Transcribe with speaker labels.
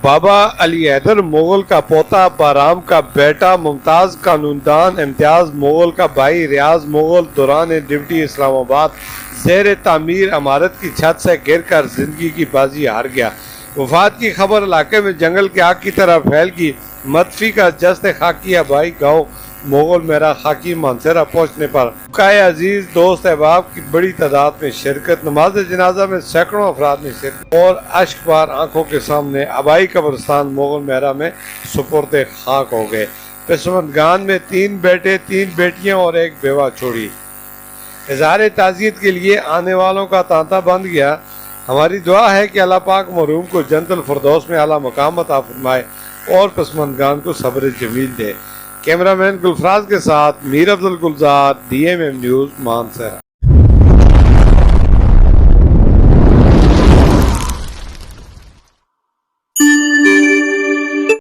Speaker 1: بابا علی حیدر مغل کا پوتا، بارام کا بیٹا، ممتاز قانوندان، امتیاز مغل کا بھائی، ریاض مغل دوران ڈیوٹی اسلام آباد زیر تعمیر عمارت کی چھت سے گر کر زندگی کی بازی ہار گیا۔ وفات کی خبر علاقے میں جنگل کی آگ کی طرح پھیل گئی۔ مدفی کا جسد خاکی آبائی گاؤں مغل میرا خاکی مانسہرہ پہنچنے پر بقائے عزیز دوست احباب کی بڑی تعداد میں شرکت۔ نماز جنازہ میں سینکڑوں افراد نے شرکت اور اشک بار آنکھوں کے سامنے آبائی قبرستان مغل میرا میں سپرد خاک ہو گئے۔ پسماندگان میں 3 بیٹے، 3 بیٹیاں اور 1 بیوہ چھوڑی۔ اظہار تعزیت کے لیے آنے والوں کا تانتا بند گیا۔ ہماری دعا ہے کہ اللہ پاک مرحوم کو جنت الفردوس میں اعلیٰ مقام عطا فرمائے اور پسماندگان کو صبر جمیل دے۔ کیمرہ مین گلفراز کے ساتھ میر عبد الگلزار، DMM نیوز، مانسہرہ۔